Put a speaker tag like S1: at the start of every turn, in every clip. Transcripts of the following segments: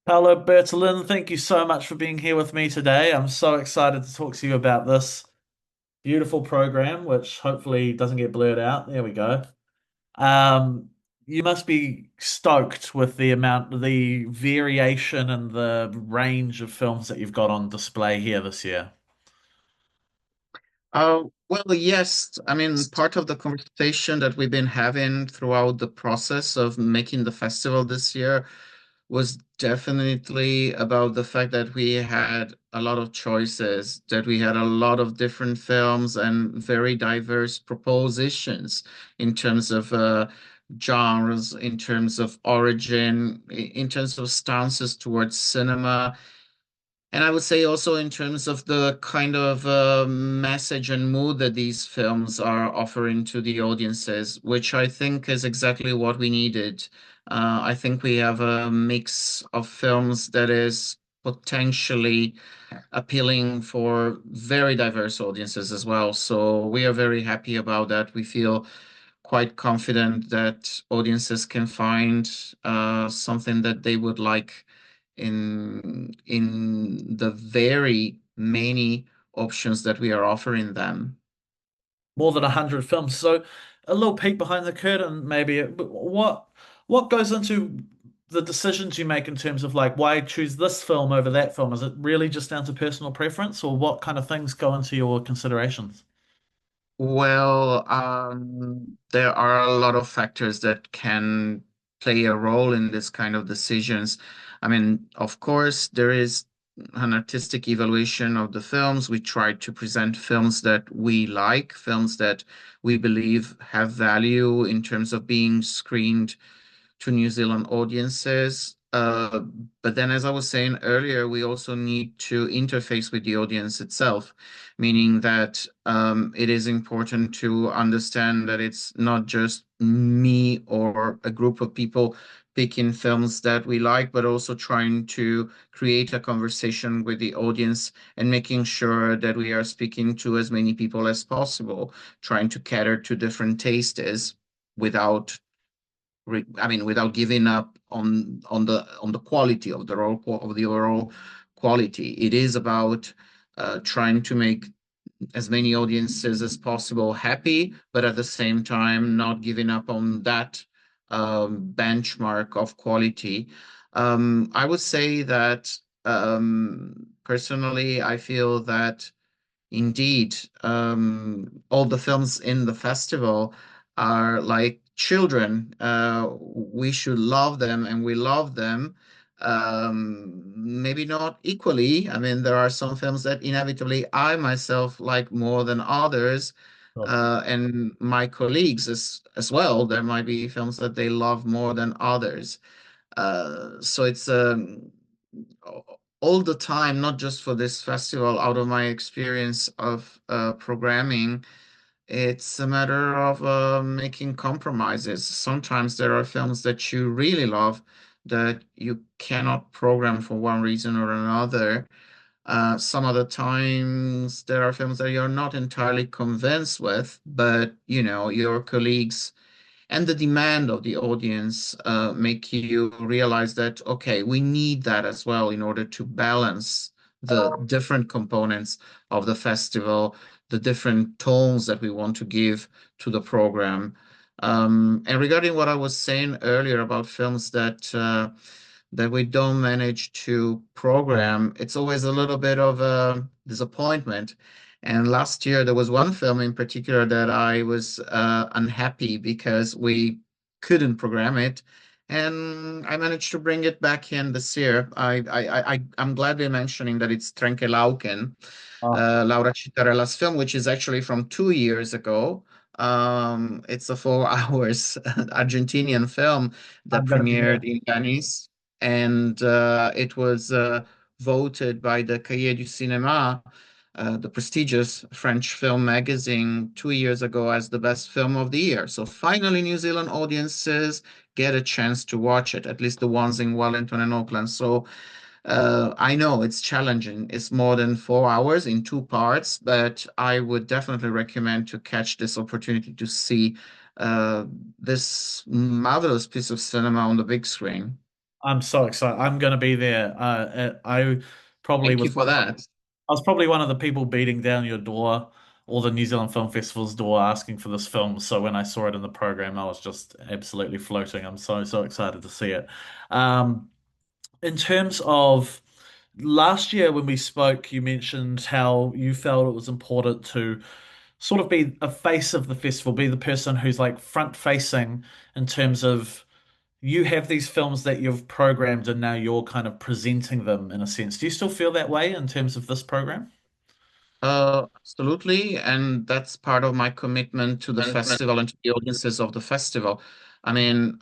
S1: Paolo Bertolin, thank you so much for being here with me today. I'm so excited to talk to you about this beautiful program, which hopefully doesn't get blurred out. There we go. Um, you must be stoked with the variation and the range of films that you've got on display here this year.
S2: Well, yes. I mean, part of the conversation that we've been having throughout the process of making the festival this year was definitely about the fact that we had a lot of choices, that we had a lot of different films and very diverse propositions in terms of genres, in terms of origin, in terms of stances towards cinema. And I would say also in terms of the kind of message and mood that these films are offering to the audiences, which I think is exactly what we needed. I think we have a mix of films that is potentially appealing for very diverse audiences as well. So we are very happy about that. We feel quite confident that audiences can find something that they would like in the very many options that we are offering them.
S1: More than 100 films. So a little peek behind the curtain, maybe. What goes into the decisions you make in terms of like why choose this film over that film? Is it really just down to personal preference, or what kind of things go into your considerations?
S2: Well, there are a lot of factors that can play a role in this kind of decisions. I mean, of course, there is an artistic evaluation of the films. We try to present films that we like, films that we believe have value in terms of being screened to New Zealand audiences. But then, as I was saying earlier, we also need to interface with the audience itself, meaning that it is important to understand that it's not just me or a group of people picking films that we like, but also trying to create a conversation with the audience and making sure that we are speaking to as many people as possible, trying to cater to different tastes without I mean, without giving up on the quality of the overall quality. It is about trying to make as many audiences as possible happy, but at the same time not giving up on that benchmark of quality. I would say that personally, I feel that indeed, all the films in the festival are like children. We should love them, and we love them. Maybe not equally. I mean, there are some films that inevitably I myself like more than others,
S1: Sure.
S2: and my colleagues as well. There might be films that they love more than others. So it's all the time, not just for this festival, out of my experience of programming, it's a matter of making compromises. Sometimes there are films that you really love that you cannot program for one reason or another. Some other times there are films that you're not entirely convinced with, but you know, your colleagues and the demand of the audience make you realize that, okay, we need that as well in order to balance the different components of the festival, the different tones that we want to give to the program. And regarding what I was saying earlier about films that we don't manage to program, it's always a little bit of a disappointment. And last year, there was one film in particular that I was unhappy because we couldn't program it. And I managed to bring it back in this year. I'm gladly mentioning that it's Trenke Lauken,
S1: Oh,
S2: Laura Cittarella's film, which is actually from 2 years ago. It's a 4 hours Argentinian film that
S1: I'm gonna be
S2: premiered
S1: there.
S2: in Venice, and it was voted by the Cahiers du Cinéma, the prestigious French film magazine, 2 years ago as the best film of the year. So finally, New Zealand audiences get a chance to watch it, at least the ones in Wellington and Auckland. So I know it's challenging. It's more than 4 hours in two parts, but I would definitely recommend to catch this opportunity to see uh, this marvelous piece of cinema on the big screen.
S1: I'm so excited. I'm going to be there. I probably
S2: Thank
S1: was
S2: you for that.
S1: I was probably one of the people beating down your door or the New Zealand Film Festival's door asking for this film. So when I saw it in the program, I was just absolutely floating. I'm so excited to see it. Um, in terms of last year when we spoke, you mentioned how you felt it was important to sort of be a face of the festival, be the person who's like front facing in terms of you have these films that you've programmed and now you're kind of presenting them in a sense. Do you still feel that way in terms of this program?
S2: Absolutely, and that's part of my commitment to the festival and to the audiences of the festival. I mean,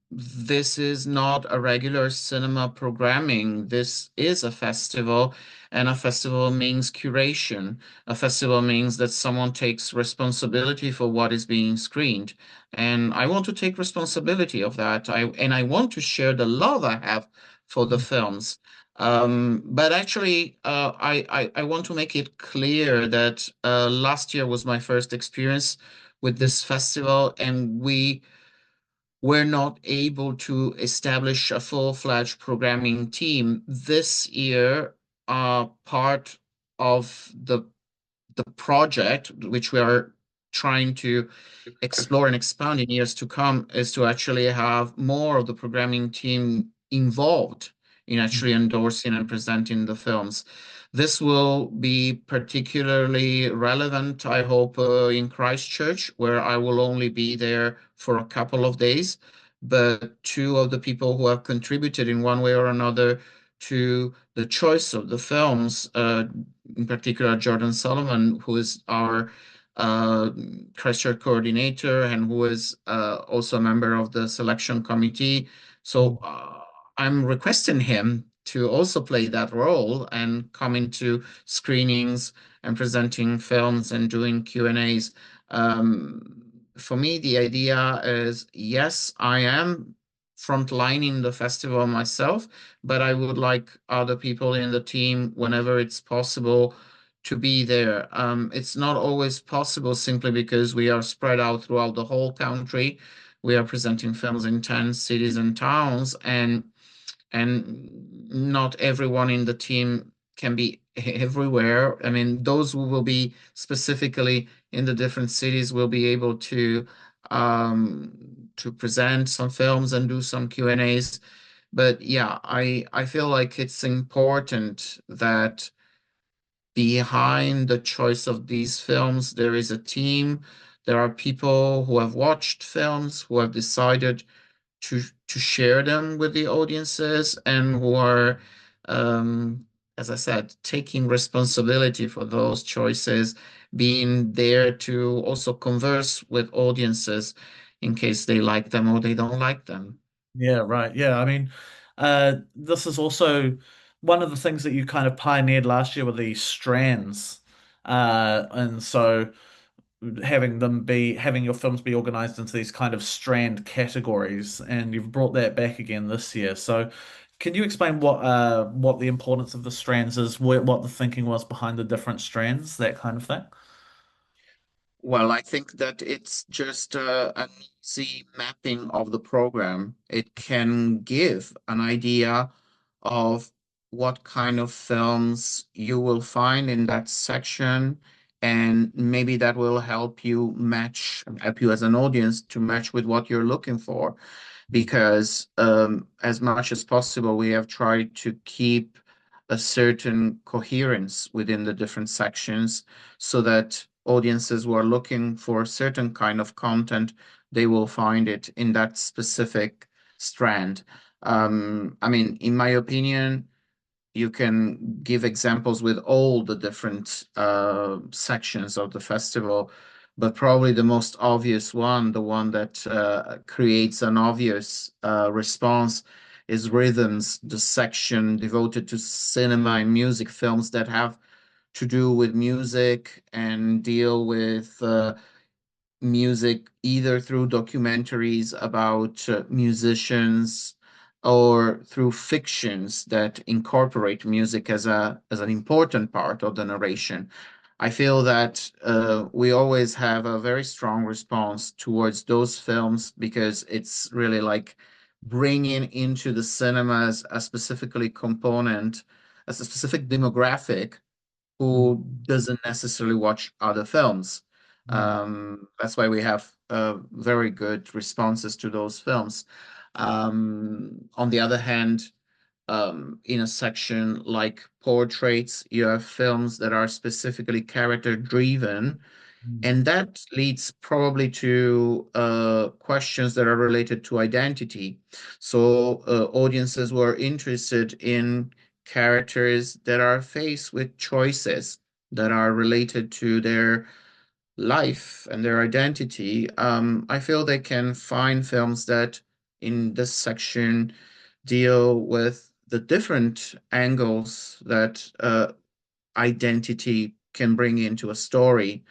S2: this is not a regular cinema programming. This is a festival, and a festival means curation. A festival means that someone takes responsibility for what is being screened, and I want to take responsibility of that. I want to share the love I have for the films. But actually, I want to make it clear that last year was my first experience with this festival, and we were not able to establish a full-fledged programming team. This year, part of the project, which we are trying to explore and expand in years to come, is to actually have more of the programming team involved in actually endorsing and presenting the films. This will be particularly relevant, I hope, in Christchurch, where I will only be there for a couple of days. But two of the people who have contributed in one way or another to the choice of the films, in particular Jordan Solomon, who is our uh, Christchurch coordinator and who is also a member of the selection committee. So I'm requesting him to also play that role and come into screenings and presenting films and doing Q&As. For me, the idea is, yes, I am frontlining the festival myself, but I would like other people in the team, whenever it's possible, to be there. It's not always possible simply because we are spread out throughout the whole country. We are presenting films in 10 cities and towns, and not everyone in the team can be everywhere. I mean, those who will be specifically in the different cities will be able to present some films and do some Q&As. But yeah, I feel like it's important that behind the choice of these films, there is a team. There are people who have watched films, who have decided to share them with the audiences, and who are, um, as I said, taking responsibility for those choices, being there to also converse with audiences in case they like them or they don't like them.
S1: Yeah, right. Yeah, I mean, this is also one of the things that you kind of pioneered last year with these strands. And so having your films be organized into these kind of strand categories, and you've brought that back again this year. So can you explain what the importance of the strands is, what the thinking was behind the different strands, that kind of thing?
S2: Well, I think that it's just an easy mapping of the program. It can give an idea of what kind of films you will find in that section, and maybe that will help you as an audience to match with what you're looking for. Because as much as possible, we have tried to keep a certain coherence within the different sections so that audiences who are looking for a certain kind of content, they will find it in that specific strand. I mean, in my opinion, you can give examples with all the different sections of the festival, but probably the most obvious one, the one that creates an obvious response, is rhythms, the section devoted to cinema and music films that have to do with music and deal with music either through documentaries about musicians or through fictions that incorporate music as an important part of the narration. I feel that we always have a very strong response towards those films because it's really like bringing into the cinemas a specifically component, as a specific demographic
S1: Mm,
S2: who doesn't necessarily watch other films.
S1: mm,
S2: That's why we have very good responses to those films. On the other hand, in a section like portraits, you have films that are specifically character driven,
S1: mm,
S2: and that leads probably to questions that are related to identity. So, audiences were interested in characters that are faced with choices that are related to their life and their identity. I feel they can find films that in this section deal with the different angles that identity can bring into a story.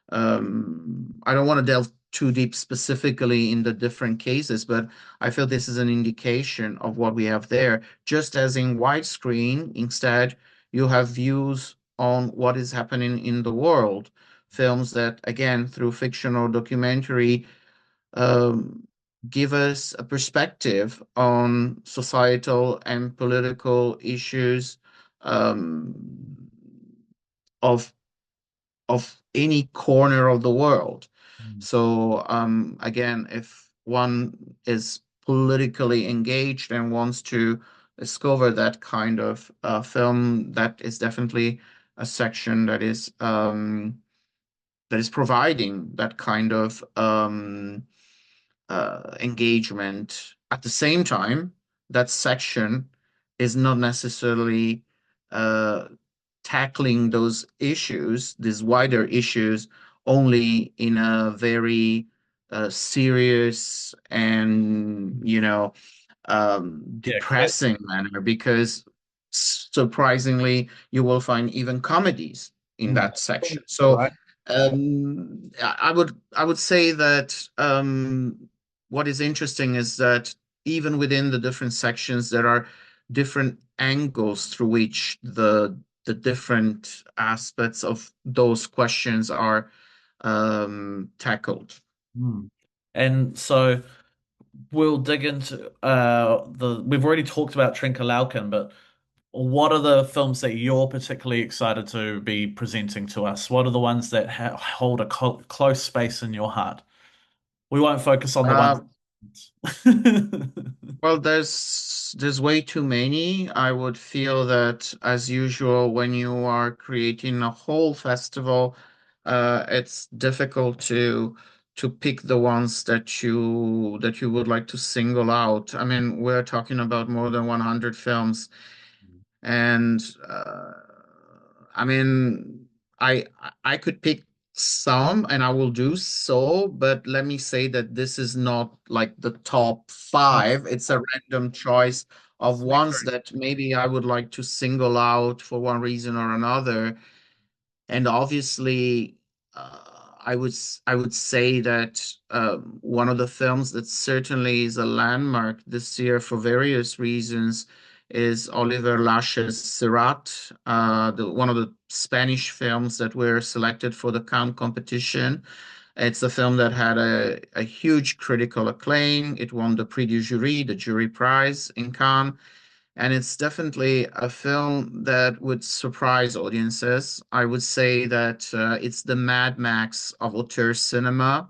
S2: I don't want to delve too deep specifically in the different cases, but I feel this is an indication of what we have there. Just as in widescreen, instead, you have views on what is happening in the world. Films that, again, through fiction or documentary, um, give us a perspective on societal and political issues um, of any corner of the world.
S1: mm.
S2: So again, if one is politically engaged and wants to discover that kind of film, that is definitely a section that is providing that kind of engagement. At the same time, that section is not necessarily uh, tackling those issues, these wider issues, only in a very serious and,
S1: Yeah, clear.
S2: depressing manner, because surprisingly, you will find even comedies in
S1: Mm.
S2: that section. So
S1: Right.
S2: I would say that what is interesting is that even within the different sections, there are different angles through which the different aspects of those questions are tackled.
S1: Mm. And so we'll dig into the we've already talked about Trinkalauken, but what are the films that you're particularly excited to be presenting to us? What are the ones that hold a close space in your heart? We won't focus on the ones.
S2: Uh, well, there's way too many. I would feel that, as usual, when you are creating a whole festival, it's difficult to pick the ones that you would like to single out. I mean, we're talking about more than 100 films. And I mean, I I could pick some and I will do so, but let me say that this is not like the top
S1: No,
S2: five. It's a random choice of
S1: please
S2: ones that maybe I would like to single out for one reason or another. And obviously, I would say that one of the films that certainly is a landmark this year for various reasons is Oliver Lache's Sirat, one of the Spanish films that were selected for the Cannes competition. It's a film that had a huge critical acclaim. It won the Prix du Jury, the jury prize in Cannes. And it's definitely a film that would surprise audiences. I would say that it's the Mad Max of auteur cinema,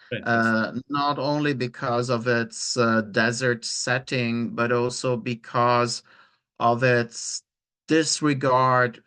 S1: fantastic.
S2: not only because of its desert setting, but also because of its disregard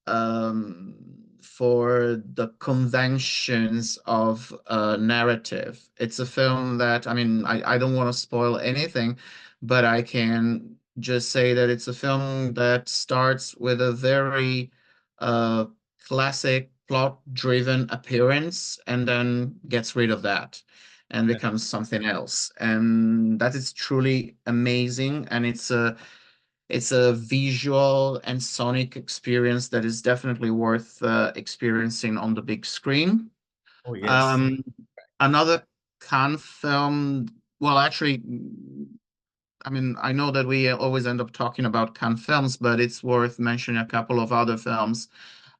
S2: um, for the conventions of narrative. It's a film that, I mean, I don't want to spoil anything, but I can just say that it's a film that starts with a very uh, classic plot-driven appearance and then gets rid of that and becomes something else. And that is truly amazing. And it's a visual and sonic experience that is definitely worth experiencing on the big screen.
S1: Oh yes.
S2: Um, Another Cannes film, well, actually, I mean, I know that we always end up talking about Cannes films, but it's worth mentioning a couple of other films.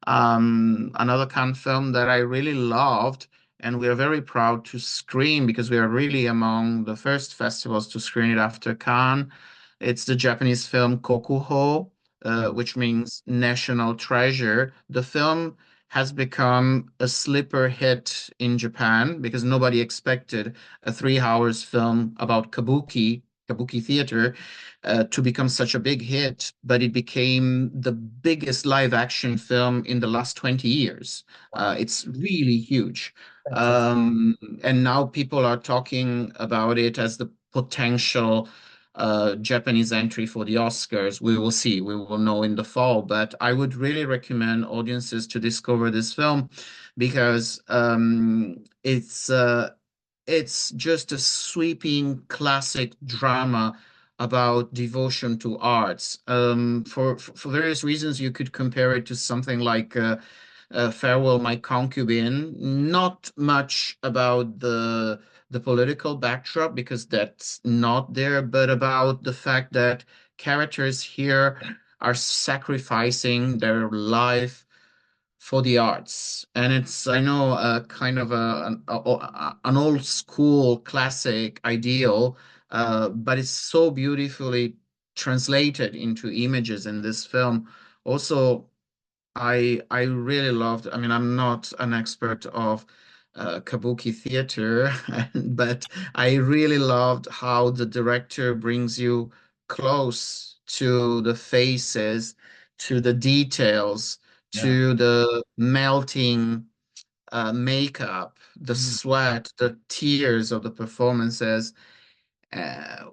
S2: Another Cannes film that I really loved, and we are very proud to screen because we are really among the first festivals to screen it after Cannes. It's the Japanese film Kokuho,
S1: Mm.
S2: which means national treasure. The film has become a sleeper hit in Japan because nobody expected a 3 hours film about kabuki theater, to become such a big hit, but it became the biggest live action film in the last 20 years.
S1: Wow.
S2: It's really huge.
S1: Fantastic.
S2: Um, and now people are talking about it as the potential Japanese entry for the Oscars. We will see. We will know in the fall. But I would really recommend audiences to discover this film because it's just a sweeping classic drama about devotion to arts. For various reasons, you could compare it to something like Farewell, My Concubine. Not much about the political backdrop because that's not there, but about the fact that characters here are sacrificing their life for the arts. And it's, I know, a kind of an old school classic ideal, but it's so beautifully translated into images in this film. Also, I really loved, I mean, I'm not an expert of kabuki theater, but I really loved how the director brings you close to the faces, to the details,
S1: Yeah.
S2: to the melting makeup, the
S1: Mm.
S2: sweat, the tears of the performances,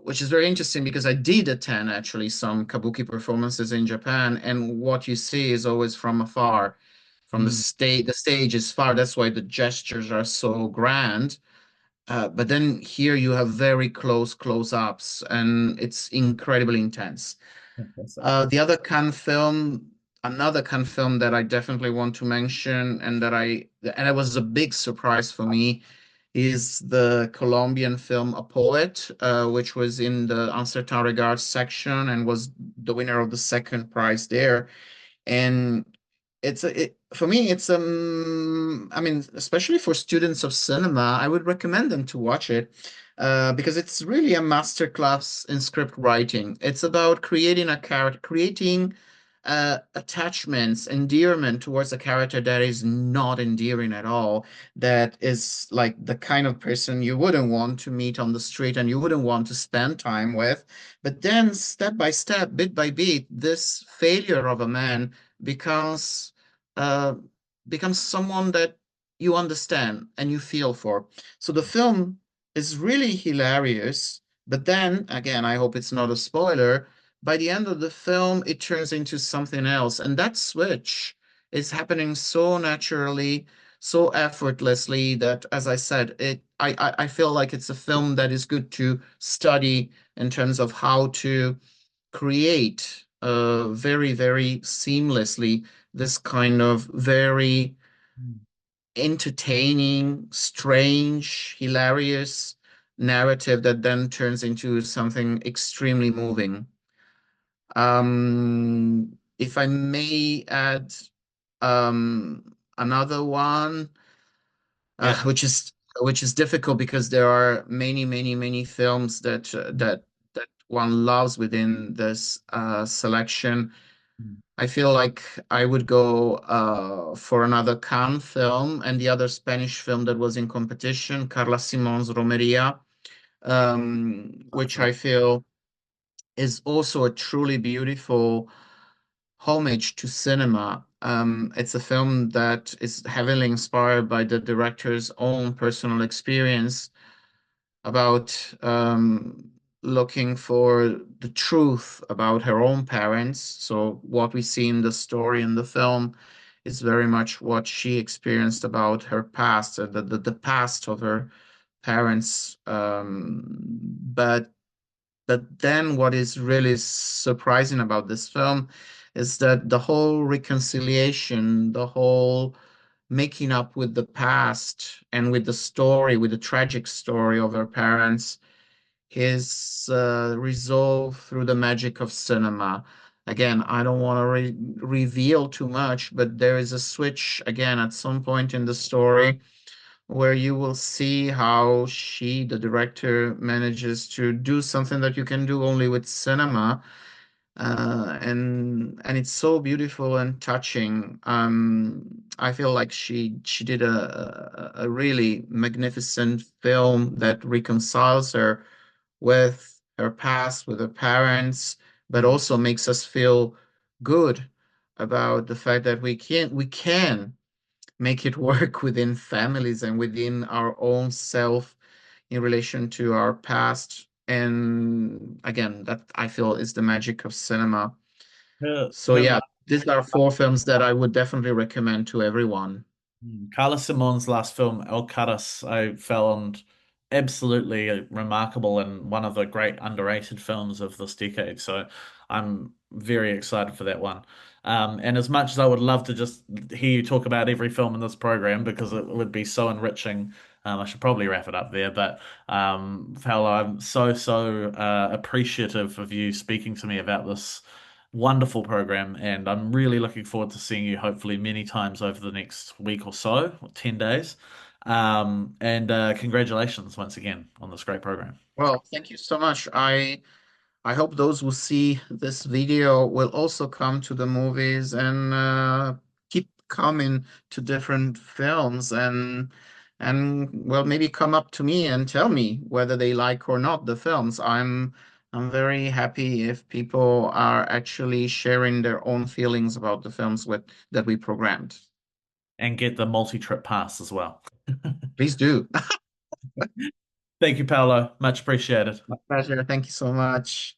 S2: which is very interesting because I did attend actually some kabuki performances in Japan, and what you see is always from afar, from the
S1: Mm.
S2: stage. The stage is far. That's why the gestures are so grand. But then here you have very close-ups, and it's incredibly intense.
S1: Fantastic.
S2: The other Cannes film, another Cannes film that I definitely want to mention, and it was a big surprise for me, is the Colombian film A Poet, which was in the Uncertain Regards section and was the winner of the second prize there. And for me, I mean, especially for students of cinema, I would recommend them to watch it because it's really a masterclass in script writing. It's about creating a character, creating attachments, endearment towards a character that is not endearing at all, that is like the kind of person you wouldn't want to meet on the street and you wouldn't want to spend time with. But then, step by step, bit by bit, this failure of a man becomes uh, becomes someone that you understand and you feel for. So the film is really hilarious, but then again, I hope it's not a spoiler. By the end of the film, it turns into something else, and that switch is happening so naturally, so effortlessly that, as I said, I feel like it's a film that is good to study in terms of how to create very seamlessly this kind of very
S1: Mm.
S2: entertaining, strange, hilarious narrative that then turns into something extremely moving. If I may add another one,
S1: Yes.
S2: which is difficult because there are many films
S1: Mm.
S2: that one loves within this selection.
S1: Mm.
S2: I feel like I would go for another Cannes film and the other Spanish film that was in competition, Carla Simon's Romeria, which
S1: Okay.
S2: I feel is also a truly beautiful homage to cinema. It's a film that is heavily inspired by the director's own personal experience about looking for the truth about her own parents. So what we see in the story in the film is very much what she experienced about her past, the past of her parents. But then what is really surprising about this film is that the whole reconciliation, the whole making up with the past and with the story, with the tragic story of her parents, is resolved through the magic of cinema. Again, I don't want to reveal too much, but there is a switch again at some point in the story where you will see how she, the director, manages to do something that you can do only with cinema. And it's so beautiful and touching. I feel like she did a really magnificent film that reconciles her with her past, with her parents, but also makes us feel good about the fact that we can make it work within families and within our own self in relation to our past. And again, that I feel is the magic of cinema. So
S1: Her
S2: yeah, these are four films that I would definitely recommend to everyone.
S1: Carla Simon's last film, El Caras, I found absolutely remarkable and one of the great underrated films of this decade. So I'm very excited for that one. And as much as I would love to just hear you talk about every film in this program because it would be so enriching, I should probably wrap it up there. But Paolo, I'm so appreciative of you speaking to me about this wonderful program, and I'm really looking forward to seeing you hopefully many times over the next week or so, or 10 days. And congratulations once again on this great program.
S2: Well, thank you so much. I hope those who see this video will also come to the movies and keep coming to different films and well maybe come up to me and tell me whether they like or not the films. I'm very happy if people are actually sharing their own feelings about the films with that we programmed.
S1: And get the multi-trip pass as well.
S2: Please do.
S1: Thank you, Paolo. Much appreciated.
S2: My pleasure. Thank you so much.